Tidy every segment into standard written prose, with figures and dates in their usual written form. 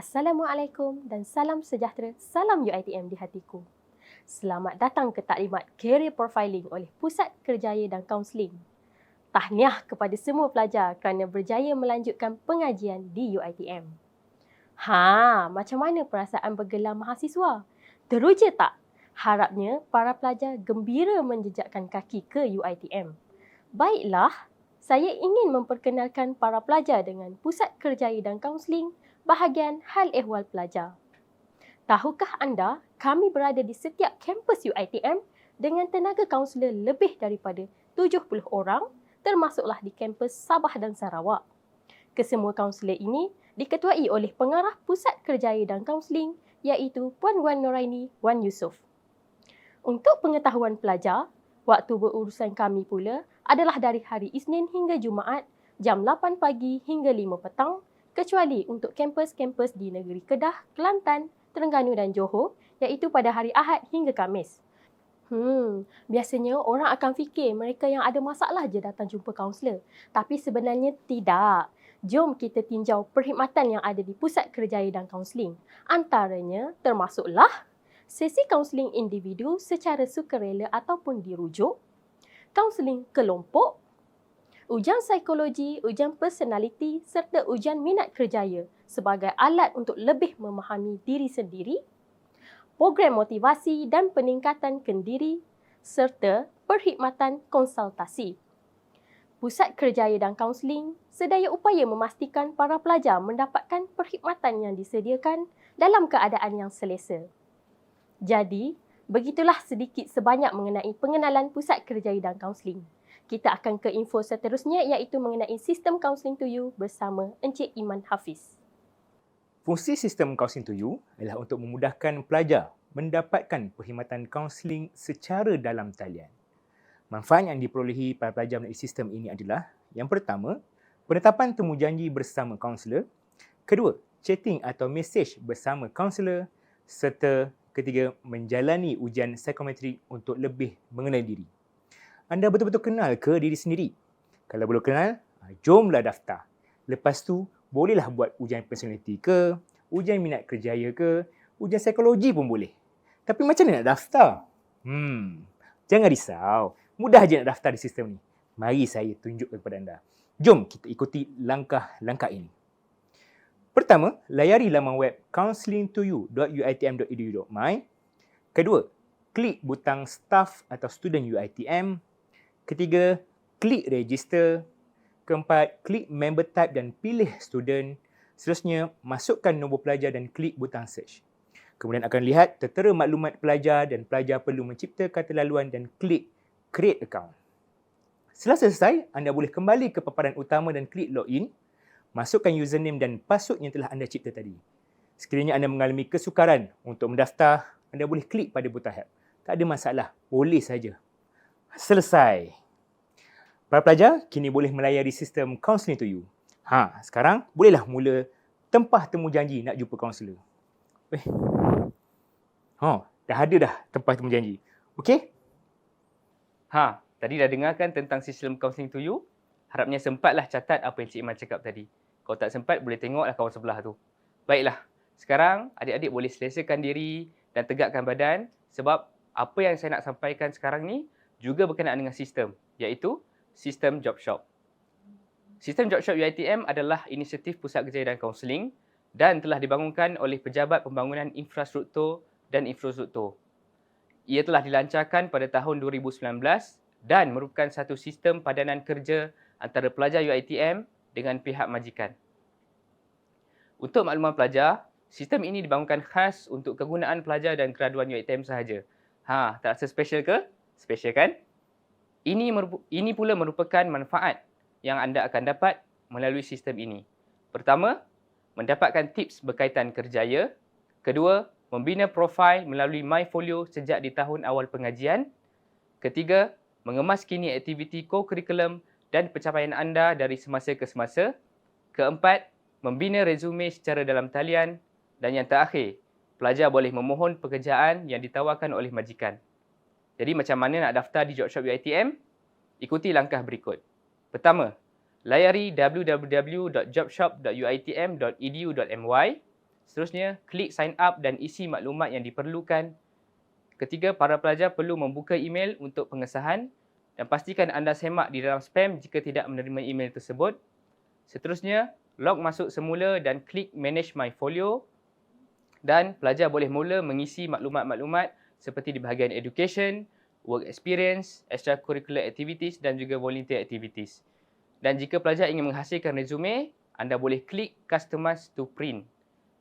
Assalamualaikum dan salam sejahtera, salam UiTM di hatiku. Selamat datang ke taklimat Career Profiling oleh Pusat Kerjaya dan Kaunseling. Tahniah kepada semua pelajar kerana berjaya melanjutkan pengajian di UiTM. Macam mana perasaan bergelar mahasiswa? Teruja tak? Harapnya para pelajar gembira menjejakkan kaki ke UiTM. Baiklah, saya ingin memperkenalkan para pelajar dengan Pusat Kerjaya dan Kaunseling bahagian hal ehwal pelajar. Tahukah anda, kami berada di setiap kampus UiTM dengan tenaga kaunselor lebih daripada 70 orang, termasuklah di kampus Sabah dan Sarawak. Kesemua kaunselor ini diketuai oleh pengarah Pusat Kerjaya dan Kaunseling iaitu Puan Wan Noraini Wan Yusof. Untuk pengetahuan pelajar, waktu berurusan kami pula adalah dari hari Isnin hingga Jumaat jam 8 pagi hingga 5 petang, kecuali untuk kampus-kampus di negeri Kedah, Kelantan, Terengganu dan Johor iaitu pada hari Ahad hingga Khamis. Biasanya orang akan fikir mereka yang ada masalah je datang jumpa kaunselor. Tapi sebenarnya tidak. Jom kita tinjau perkhidmatan yang ada di Pusat Kerjaya dan Kaunseling. Antaranya termasuklah sesi kaunseling individu secara sukarela ataupun dirujuk, kaunseling kelompok, ujian psikologi, ujian personaliti serta ujian minat kerjaya sebagai alat untuk lebih memahami diri sendiri, program motivasi dan peningkatan kendiri serta perkhidmatan konsultasi. Pusat Kerjaya dan Kaunseling sedaya upaya memastikan para pelajar mendapatkan perkhidmatan yang disediakan dalam keadaan yang selesa. Jadi, begitulah sedikit sebanyak mengenai pengenalan Pusat Kerjaya dan Kaunseling. Kita akan ke info seterusnya iaitu mengenai sistem Counselling to You bersama Encik Iman Hafiz. Fungsi sistem Counselling to You adalah untuk memudahkan pelajar mendapatkan perkhidmatan kaunseling secara dalam talian. Manfaat yang diperolehi para pelajar melalui sistem ini adalah: yang pertama, penetapan temujanji bersama kaunselor; kedua, chatting atau mesej bersama kaunselor; serta ketiga, menjalani ujian psikometrik untuk lebih mengenal diri. Anda betul-betul kenal ke diri sendiri? Kalau belum kenal, jomlah daftar. Lepas tu, bolehlah buat ujian personaliti ke, ujian minat kerjaya ke, ujian psikologi pun boleh. Tapi macam mana nak daftar? Jangan risau. Mudah je nak daftar di sistem ni. Mari saya tunjukkan kepada anda. Jom kita ikuti langkah-langkah ini. Pertama, layari laman web counselingtoyou.uitm.edu.my. Kedua, klik butang staff atau student UiTM. Ketiga, klik register. Keempat, klik member type dan pilih student. Seterusnya, masukkan nombor pelajar dan klik butang search. Kemudian akan lihat tertera maklumat pelajar dan pelajar perlu mencipta kata laluan dan klik create account. Setelah selesai, anda boleh kembali ke paparan utama dan klik login. Masukkan username dan password yang telah anda cipta tadi. Sekiranya anda mengalami kesukaran untuk mendaftar, anda boleh klik pada butang help. Tak ada masalah, boleh saja. Selesai. Para pelajar kini boleh melayari sistem Counselling to You. Sekarang bolehlah mula tempah temu janji nak jumpa kaunselor. Dah ada dah tempah temu janji. Okey? Tadi dah dengarkan tentang sistem Counselling to You. Harapnya sempatlah catat apa yang Cik Iman cakap tadi. Kalau tak sempat, boleh tengoklah kawan sebelah tu. Baiklah, sekarang adik-adik boleh selesakan diri dan tegakkan badan sebab apa yang saya nak sampaikan sekarang ni juga berkenaan dengan sistem, iaitu sistem Job Shop. Sistem Job Shop UiTM adalah inisiatif Pusat Kerjaya dan Kaunseling dan telah dibangunkan oleh Pejabat Pembangunan Infrastruktur dan Infrastruktur. Ia telah dilancarkan pada tahun 2019 dan merupakan satu sistem padanan kerja antara pelajar UiTM dengan pihak majikan. Untuk makluman pelajar, sistem ini dibangunkan khas untuk kegunaan pelajar dan graduan UiTM sahaja. Tak rasa special ke? Special kan? Ini pula merupakan manfaat yang anda akan dapat melalui sistem ini. Pertama, mendapatkan tips berkaitan kerjaya. Kedua, membina profil melalui MyFolio sejak di tahun awal pengajian. Ketiga, mengemas kini aktiviti co-curriculum dan pencapaian anda dari semasa ke semasa. Keempat, membina resume secara dalam talian. Dan yang terakhir, pelajar boleh memohon pekerjaan yang ditawarkan oleh majikan. Jadi macam mana nak daftar di JobShop UiTM? Ikuti langkah berikut. Pertama, layari www.jobshop.uitm.edu.my. Seterusnya, klik sign up dan isi maklumat yang diperlukan. Ketiga, para pelajar perlu membuka email untuk pengesahan dan pastikan anda semak di dalam spam jika tidak menerima email tersebut. Seterusnya, log masuk semula dan klik manage my folio dan pelajar boleh mula mengisi maklumat-maklumat seperti di bahagian education, work experience, extracurricular activities dan juga volunteer activities. Dan jika pelajar ingin menghasilkan resume, anda boleh klik customize to print.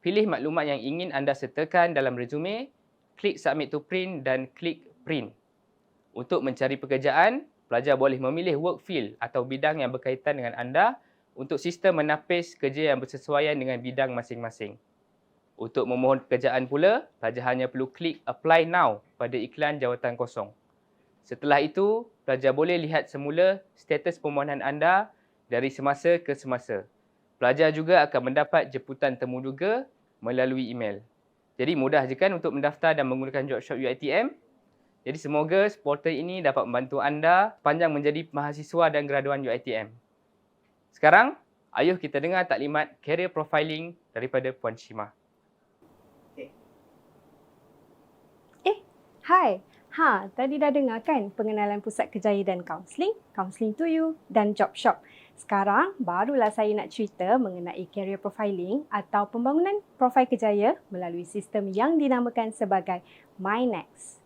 Pilih maklumat yang ingin anda sertakan dalam resume, klik submit to print dan klik print. Untuk mencari pekerjaan, pelajar boleh memilih work field atau bidang yang berkaitan dengan anda untuk sistem menapis kerja yang bersesuaian dengan bidang masing-masing. Untuk memohon pekerjaan pula, pelajar hanya perlu klik apply now pada iklan jawatan kosong. Setelah itu, pelajar boleh lihat semula status permohonan anda dari semasa ke semasa. Pelajar juga akan mendapat jemputan temuduga melalui email. Jadi mudah je kan untuk mendaftar dan menggunakan JobShop UiTM? Jadi semoga portal ini dapat membantu anda sepanjang menjadi mahasiswa dan graduan UiTM. Sekarang, ayuh kita dengar taklimat career profiling daripada Puan Shima. Hai. Tadi dah dengar kan pengenalan Pusat Kerjaya dan Kaunseling, Counseling to You dan JobShop. Sekarang, barulah saya nak cerita mengenai career profiling atau pembangunan profil kerjaya melalui sistem yang dinamakan sebagai MyNext.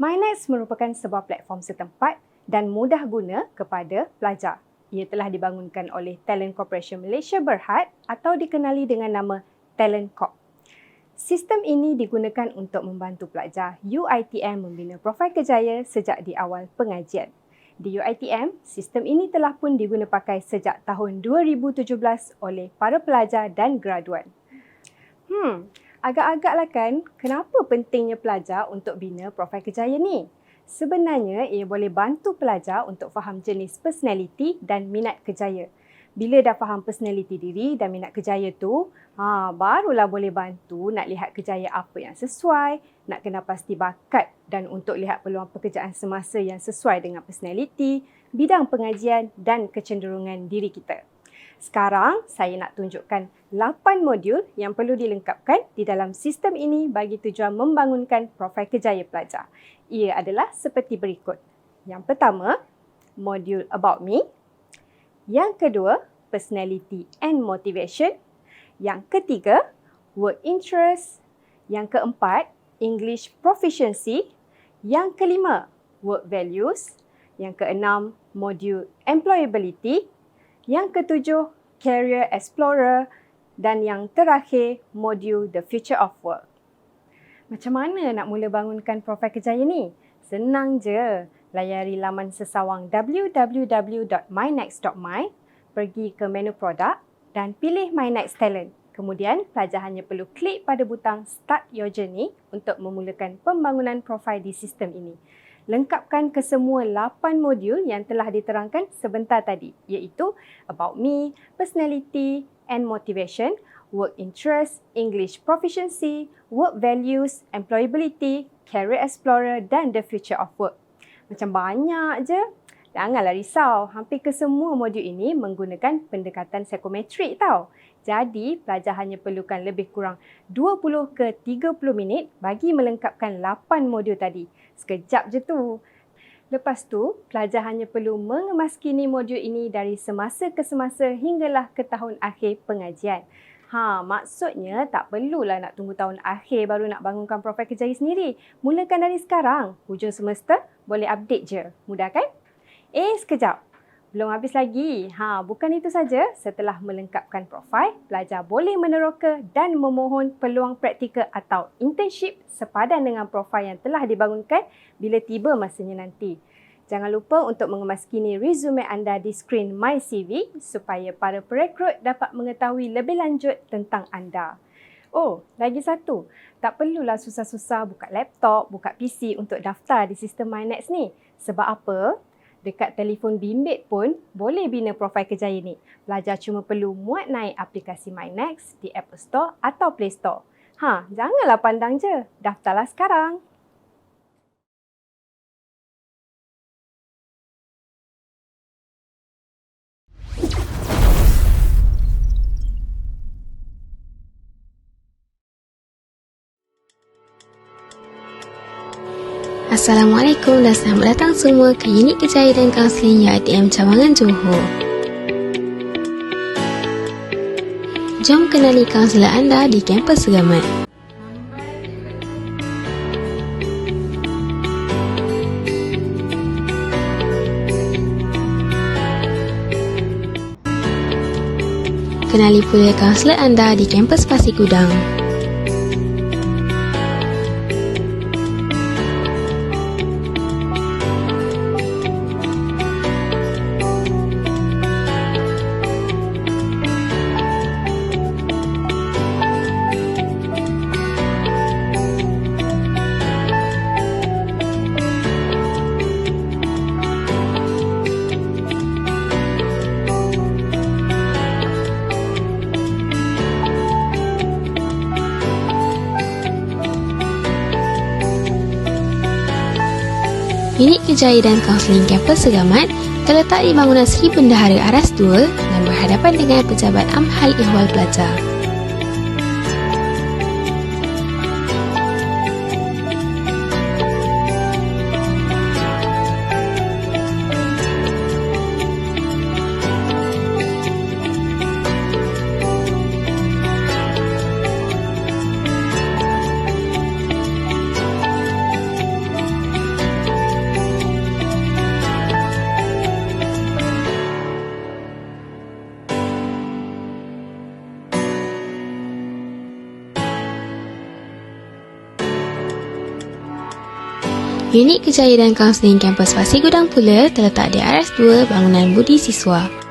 MyNext merupakan sebuah platform setempat dan mudah guna kepada pelajar. Ia telah dibangunkan oleh Talent Corporation Malaysia Berhad atau dikenali dengan nama Talent Corp. Sistem ini digunakan untuk membantu pelajar UiTM membina profil kerjaya sejak di awal pengajian. Di UiTM, sistem ini telah pun diguna pakai sejak tahun 2017 oleh para pelajar dan graduan. Agak-agaklah kan, kenapa pentingnya pelajar untuk bina profil kerjaya ni? Sebenarnya, ia boleh bantu pelajar untuk faham jenis personaliti dan minat kerjaya. Bila dah faham personaliti diri dan minat kerjaya tu, barulah boleh bantu nak lihat kerjaya apa yang sesuai, nak kena pasti bakat dan untuk lihat peluang pekerjaan semasa yang sesuai dengan personaliti, bidang pengajian dan kecenderungan diri kita. Sekarang, saya nak tunjukkan 8 modul yang perlu dilengkapkan di dalam sistem ini bagi tujuan membangunkan profil kerjaya pelajar. Ia adalah seperti berikut. Yang pertama, modul About Me. Yang kedua, Personality and Motivation. Yang ketiga, Work Interest. Yang keempat, English Proficiency. Yang kelima, Work Values. Yang keenam, modul Employability. Yang ketujuh, Career Explorer. Dan yang terakhir, modul The Future of Work. Macam mana nak mula bangunkan profil kerjaya ni? Senang je. Layari laman sesawang www.mynext.my, pergi ke menu produk dan pilih MyNext Talent. Kemudian, pelajar hanya perlu klik pada butang Start Your Journey untuk memulakan pembangunan profil di sistem ini. Lengkapkan kesemua 8 modul yang telah diterangkan sebentar tadi, iaitu About Me, Personality and Motivation, Work Interest, English Proficiency, Work Values, Employability, Career Explorer dan The Future of Work. Macam banyak je. Janganlah risau, hampir kesemua modul ini menggunakan pendekatan psikometrik tau. Jadi, pelajar hanya perlukan lebih kurang 20 ke 30 minit bagi melengkapkan 8 modul tadi. Sekejap je tu. Lepas tu, pelajar hanya perlu mengemaskini modul ini dari semasa ke semasa hinggalah ke tahun akhir pengajian. Maksudnya tak perlulah nak tunggu tahun akhir baru nak bangunkan profil kerjaya sendiri. Mulakan dari sekarang. Hujung semester boleh update je. Mudah kan? Sekejap. Belum habis lagi. Bukan itu saja. Setelah melengkapkan profil, pelajar boleh meneroka dan memohon peluang praktikal atau internship sepadan dengan profil yang telah dibangunkan bila tiba masanya nanti. Jangan lupa untuk mengemaskini resume anda di skrin My CV supaya para perekrut dapat mengetahui lebih lanjut tentang anda. Lagi satu. Tak perlulah susah-susah buka laptop, buka PC untuk daftar di sistem MyNext ni. Sebab apa? Dekat telefon bimbit pun boleh bina profil kerjaya ni. Pelajar cuma perlu muat naik aplikasi MyNext di Apple Store atau Play Store. Janganlah pandang je. Daftarlah sekarang. Assalamualaikum dan selamat datang semua ke Unit Kerjaya dan Kaunseling UiTM Cawangan Johor. Jom kenali kaunselor anda di kampus Seramat. Kenali pula kaunselor anda di kampus Pasir Gudang. Unit Kerjaya dan Kaunseling Kampus Seramat terletak di bangunan Sri Bendahara Aras 2 dan berhadapan dengan Pejabat Amhal Ehwal Pelajar. Unit Kerjaya dan Kaunseling Kampus Pasir Gudang pula terletak di Aras 2 bangunan Budi Siswa.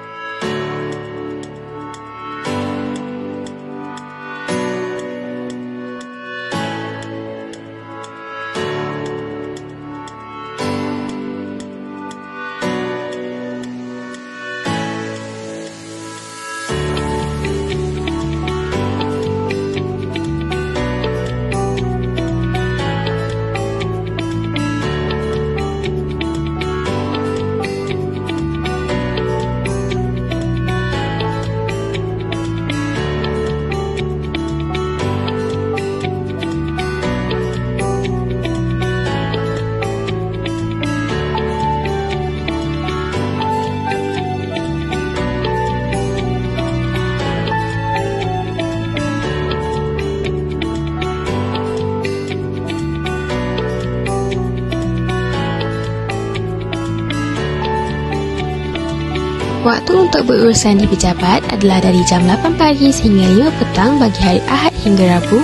Waktu untuk berurusan di pejabat adalah dari jam 8 pagi sehingga 5 petang bagi hari Ahad hingga Rabu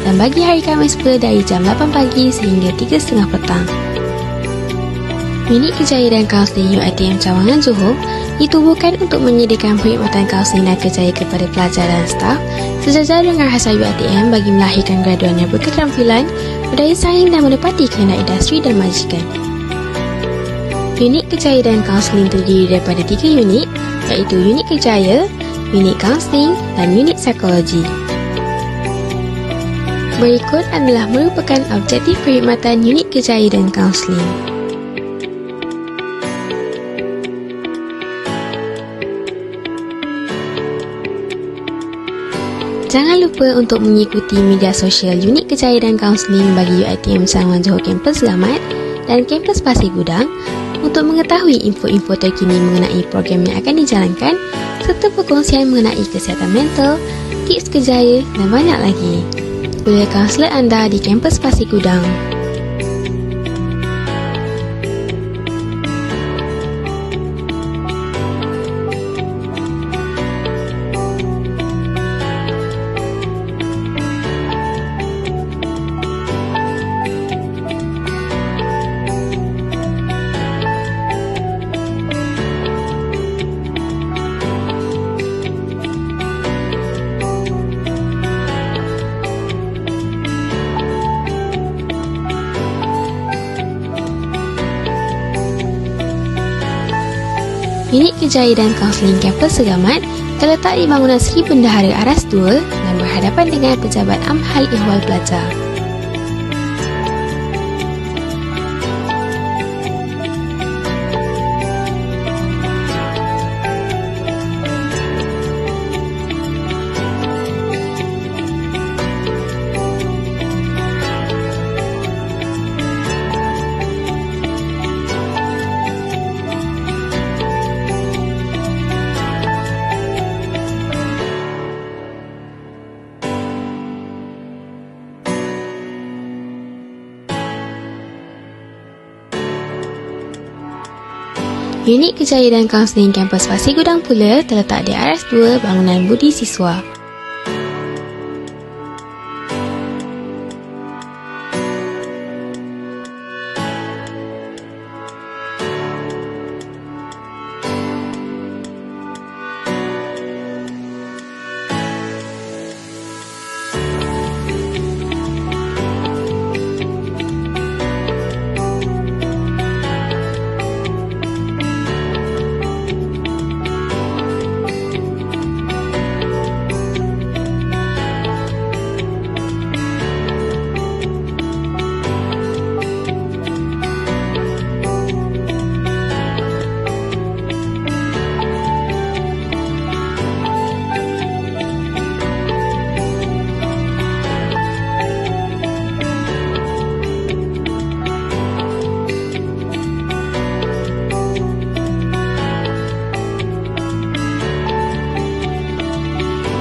dan bagi hari Khamis pula dari jam 8 pagi sehingga 3.30 petang. Unit Kerjaya dan Kaunseling UiTM Cawangan Johor ditubuhkan untuk menyediakan perkhidmatan kaunseling dan kerjaya kepada pelajar dan staf sejajar dengan hasrat UiTM bagi melahirkan graduan yang berketerampilan, berdaya saing dan menepati kehendak industri dan majikan. Unit Kerjaya dan Kaunseling terdiri daripada 3 unit iaitu Unit Kerjaya, Unit Kaunseling dan Unit Psikologi. Berikut adalah merupakan objektif perkhidmatan Unit Kerjaya dan Kaunseling. Jangan lupa untuk mengikuti media sosial Unit Kerjaya dan Kaunseling bagi UiTM Cawangan Johor Kampus Selamat dan Kampus Pasir Gudang untuk mengetahui info-info terkini mengenai program yang akan dijalankan serta perkongsian mengenai kesihatan mental, tips kerjaya dan banyak lagi. Boleh kaunselor anda di Kampus Pasir Gudang. Unit Kerjaya dan Kaunseling Kampus Seramat terletak di bangunan Sri Bendahara Aras 2 dan berhadapan dengan Pejabat Amhal Ehwal Pelajar. Unit Kerjaya dan Kaunseling Kampus Pasir Gudang pula terletak di RS2 Bangunan Budi Siswa.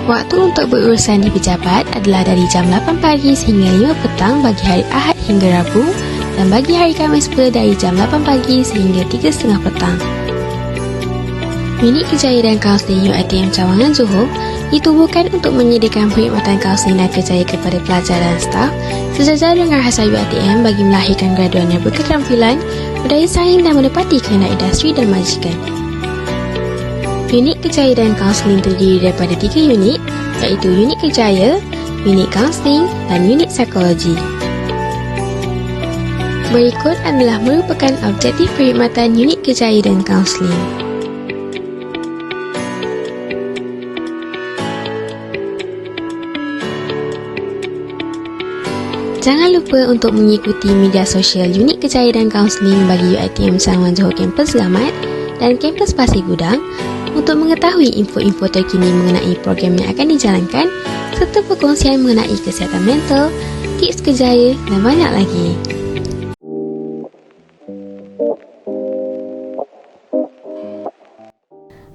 Waktu untuk berurusan di pejabat adalah dari jam 8 pagi sehingga 5 petang bagi hari Ahad hingga Rabu dan bagi hari Khamis pula dari jam 8 pagi sehingga 3.30 petang. Unit Kerjaya dan Kaunseling UiTM Cawangan Johor ditubuhkan untuk menyediakan perkhidmatan kaunseling dan kerjaya kepada pelajar dan staf sejajar dengan hasrat UiTM bagi melahirkan graduan yang berketerampilan, berdaya saing dan menepati kehendak industri dan majikan. Unit Kerjaya dan Kaunseling terdiri daripada 3 unit iaitu Unit Kerjaya, Unit Kaunseling dan Unit Psikologi. Berikut adalah merupakan objektif perkhidmatan Unit Kerjaya dan Kaunseling. Jangan lupa untuk mengikuti media sosial Unit Kerjaya dan Kaunseling bagi UiTM Cawangan Johor Kampus Selamat dan Kampus Pasir Gudang untuk mengetahui info-info terkini mengenai program yang akan dijalankan serta perkongsian mengenai kesihatan mental, tips kerjaya dan banyak lagi.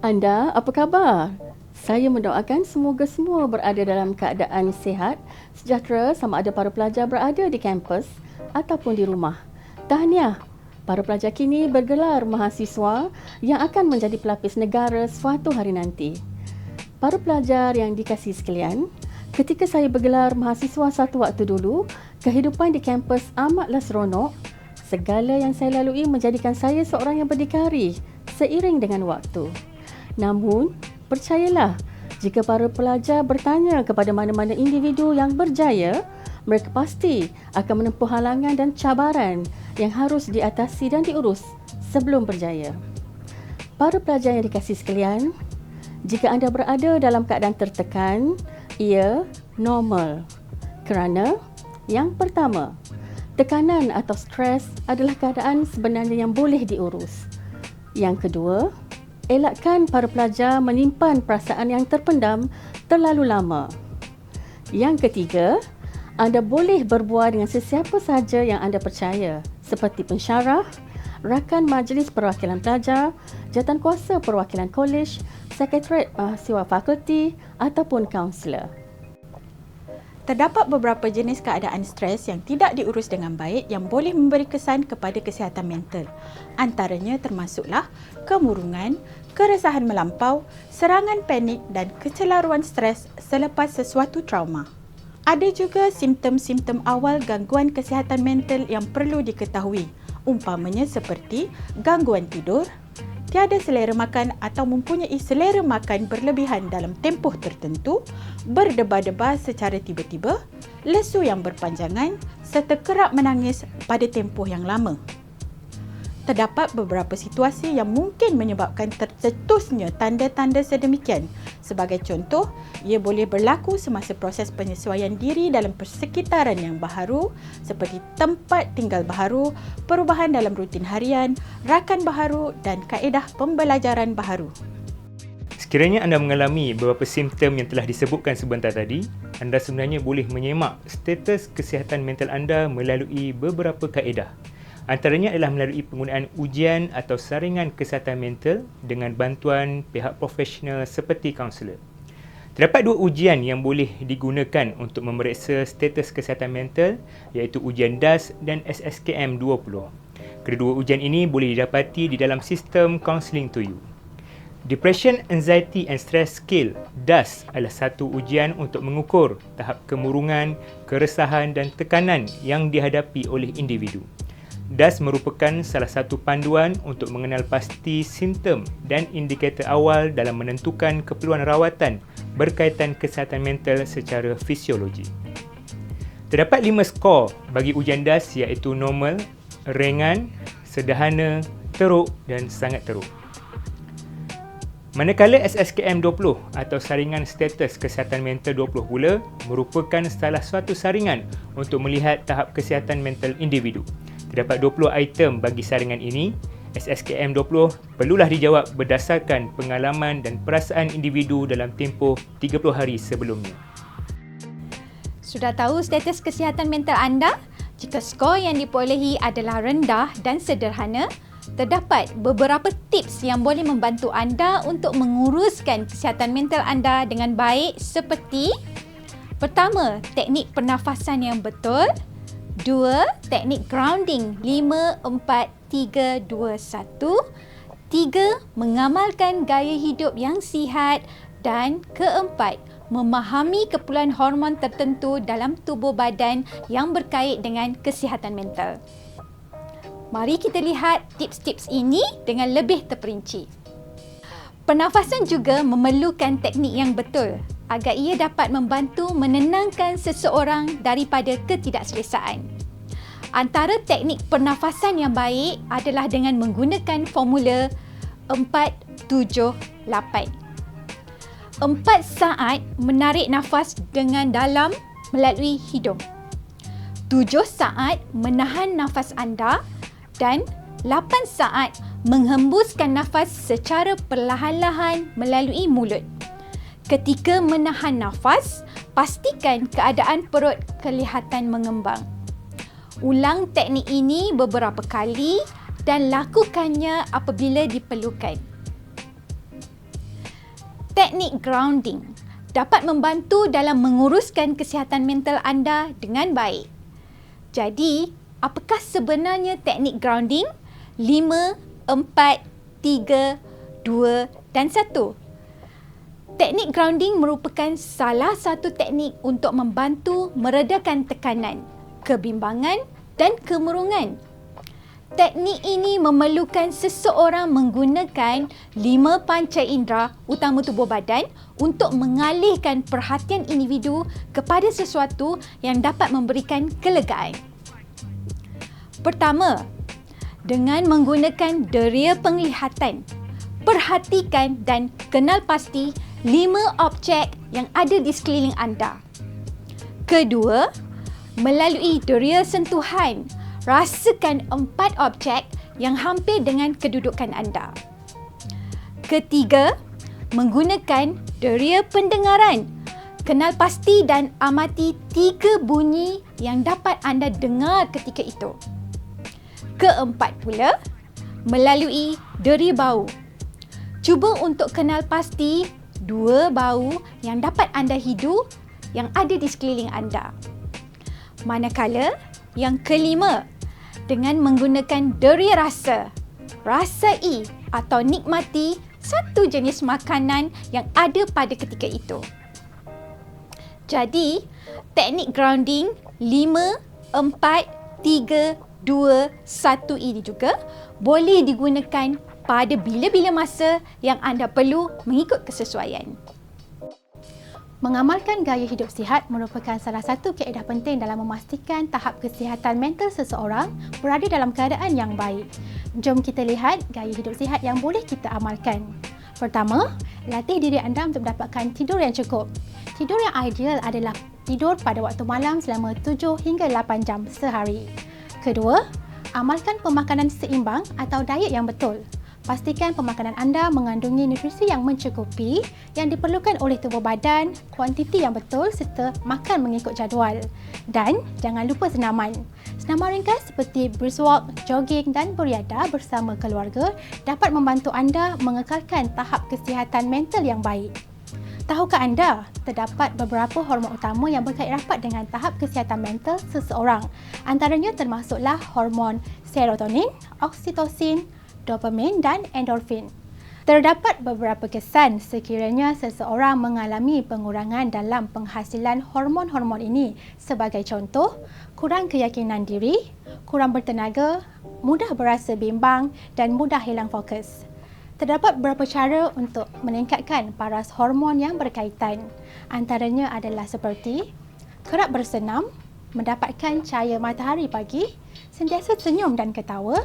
Anda, apa khabar? Saya mendoakan semoga semua berada dalam keadaan sihat, sejahtera sama ada para pelajar berada di kampus ataupun di rumah. Tahniah! Para pelajar kini bergelar mahasiswa yang akan menjadi pelapis negara suatu hari nanti. Para pelajar yang dikasihi sekalian, ketika saya bergelar mahasiswa satu waktu dulu, kehidupan di kampus amatlah seronok. Segala yang saya lalui menjadikan saya seorang yang berdikari seiring dengan waktu. Namun, percayalah, jika para pelajar bertanya kepada mana-mana individu yang berjaya, mereka pasti akan menempuh halangan dan cabaran yang harus diatasi dan diurus sebelum berjaya. Para pelajar yang dikasihi sekalian, jika anda berada dalam keadaan tertekan, ia normal. Kerana, yang pertama, tekanan atau stres adalah keadaan sebenarnya yang boleh diurus. Yang kedua, elakkan para pelajar menyimpan perasaan yang terpendam terlalu lama. Yang ketiga, anda boleh berbual dengan sesiapa sahaja yang anda percaya, seperti pensyarah, rakan majlis perwakilan pelajar, jawatankuasa perwakilan kolej, sekretariat mahasiswa fakulti ataupun kaunselor. Terdapat beberapa jenis keadaan stres yang tidak diurus dengan baik yang boleh memberi kesan kepada kesihatan mental. Antaranya termasuklah kemurungan, keresahan melampau, serangan panik dan kecelaruan stres selepas sesuatu trauma. Ada juga simptom-simptom awal gangguan kesihatan mental yang perlu diketahui, umpamanya seperti gangguan tidur, tiada selera makan atau mempunyai selera makan berlebihan dalam tempoh tertentu, berdebar-debar secara tiba-tiba, lesu yang berpanjangan serta kerap menangis pada tempoh yang lama. Terdapat beberapa situasi yang mungkin menyebabkan tercetusnya tanda-tanda sedemikian. Sebagai contoh, ia boleh berlaku semasa proses penyesuaian diri dalam persekitaran yang baharu seperti tempat tinggal baharu, perubahan dalam rutin harian, rakan baharu dan kaedah pembelajaran baharu. Sekiranya anda mengalami beberapa simptom yang telah disebutkan sebentar tadi, anda sebenarnya boleh menyemak status kesihatan mental anda melalui beberapa kaedah. Antaranya adalah melalui penggunaan ujian atau saringan kesihatan mental dengan bantuan pihak profesional seperti kaunselor. Terdapat 2 ujian yang boleh digunakan untuk memeriksa status kesihatan mental iaitu ujian DAS dan SSKM 20. Kedua ujian ini boleh didapati di dalam sistem Counselling to You. Depression, Anxiety and Stress Scale (DAS) adalah satu ujian untuk mengukur tahap kemurungan, keresahan dan tekanan yang dihadapi oleh individu. DAS merupakan salah satu panduan untuk mengenal pasti simptom dan indikator awal dalam menentukan keperluan rawatan berkaitan kesihatan mental secara fisiologi. Terdapat 5 skor bagi ujian DAS iaitu normal, ringan, sederhana, teruk dan sangat teruk. Manakala SSKM 20 atau Saringan Status Kesihatan Mental 20 pula merupakan salah satu saringan untuk melihat tahap kesihatan mental individu. Terdapat 20 item bagi saringan ini. SSKM 20 perlulah dijawab berdasarkan pengalaman dan perasaan individu dalam tempoh 30 hari sebelumnya. Sudah tahu status kesihatan mental anda? Jika skor yang diperolehi adalah rendah dan sederhana, terdapat beberapa tips yang boleh membantu anda untuk menguruskan kesihatan mental anda dengan baik seperti: pertama, teknik pernafasan yang betul. 2. Teknik grounding 5, 4, 3, 2, 1. 3. Mengamalkan gaya hidup yang sihat. Dan keempat, memahami keperluan hormon tertentu dalam tubuh badan yang berkait dengan kesihatan mental. Mari kita lihat tips-tips ini dengan lebih terperinci. Pernafasan juga memerlukan teknik yang betul agar ia dapat membantu menenangkan seseorang daripada ketidakselesaan. Antara teknik pernafasan yang baik adalah dengan menggunakan formula 4-7-8. 4 saat menarik nafas dengan dalam melalui hidung. 7 saat menahan nafas anda dan 8 saat menghembuskan nafas secara perlahan-lahan melalui mulut. Ketika menahan nafas, pastikan keadaan perut kelihatan mengembang. Ulang teknik ini beberapa kali dan lakukannya apabila diperlukan. Teknik grounding dapat membantu dalam menguruskan kesihatan mental anda dengan baik. Jadi, apakah sebenarnya teknik grounding? 5, 4, 3, 2 dan 1. Teknik grounding merupakan salah satu teknik untuk membantu meredakan tekanan, kebimbangan dan kemurungan. Teknik ini memerlukan seseorang menggunakan 5 panca indera utama tubuh badan untuk mengalihkan perhatian individu kepada sesuatu yang dapat memberikan kelegaan. Pertama, dengan menggunakan deria penglihatan, perhatikan dan kenal pasti 5 objek yang ada di sekeliling anda. Kedua, melalui deria sentuhan, rasakan 4 objek yang hampir dengan kedudukan anda. Ketiga, menggunakan deria pendengaran. Kenal pasti dan amati 3 bunyi yang dapat anda dengar ketika itu. Keempat pula, melalui deria bau. Cuba untuk kenal pasti 2 bau yang dapat anda hidu yang ada di sekeliling anda. Manakala yang kelima, dengan menggunakan deria rasa, rasai atau nikmati satu jenis makanan yang ada pada ketika itu. Jadi, teknik grounding 5, 4, 3, 2, 1 ini juga boleh digunakan pada bila-bila masa yang anda perlu mengikut kesesuaian. Mengamalkan gaya hidup sihat merupakan salah satu kaedah penting dalam memastikan tahap kesihatan mental seseorang berada dalam keadaan yang baik. Jom kita lihat gaya hidup sihat yang boleh kita amalkan. Pertama, latih diri anda untuk mendapatkan tidur yang cukup. Tidur yang ideal adalah tidur pada waktu malam selama 7 hingga 8 jam sehari. Kedua, amalkan pemakanan seimbang atau diet yang betul. Pastikan pemakanan anda mengandungi nutrisi yang mencukupi yang diperlukan oleh tubuh badan, kuantiti yang betul serta makan mengikut jadual. Dan jangan lupa senaman. Senaman ringkas seperti brisk walk, jogging dan beriadah bersama keluarga dapat membantu anda mengekalkan tahap kesihatan mental yang baik. Tahukah anda, terdapat beberapa hormon utama yang berkait rapat dengan tahap kesihatan mental seseorang. Antaranya termasuklah hormon serotonin, oksitosin, dopamin dan endorfin. Terdapat beberapa kesan sekiranya seseorang mengalami pengurangan dalam penghasilan hormon-hormon ini. Sebagai contoh, kurang keyakinan diri, kurang bertenaga, mudah berasa bimbang dan mudah hilang fokus. Terdapat beberapa cara untuk meningkatkan paras hormon yang berkaitan. Antaranya adalah seperti kerap bersenam, mendapatkan cahaya matahari pagi, sentiasa senyum dan ketawa,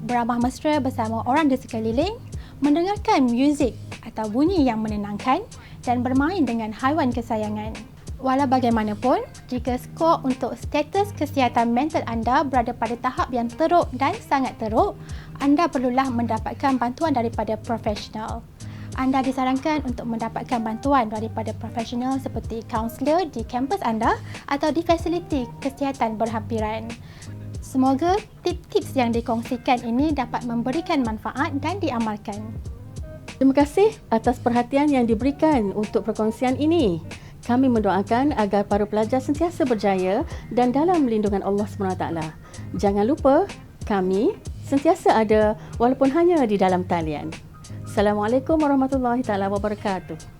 beramah mesra bersama orang di sekeliling, mendengarkan muzik atau bunyi yang menenangkan dan bermain dengan haiwan kesayangan. Walau bagaimanapun, jika skor untuk status kesihatan mental anda berada pada tahap yang teruk dan sangat teruk, anda perlulah mendapatkan bantuan daripada profesional. Anda disarankan untuk mendapatkan bantuan daripada profesional seperti kaunselor di kampus anda atau di fasiliti kesihatan berhampiran. Semoga tips-tips yang dikongsikan ini dapat memberikan manfaat dan diamalkan. Terima kasih atas perhatian yang diberikan untuk perkongsian ini. Kami mendoakan agar para pelajar sentiasa berjaya dan dalam lindungan Allah SWT. Jangan lupa, kami sentiasa ada walaupun hanya di dalam talian. Assalamualaikum warahmatullahi wabarakatuh.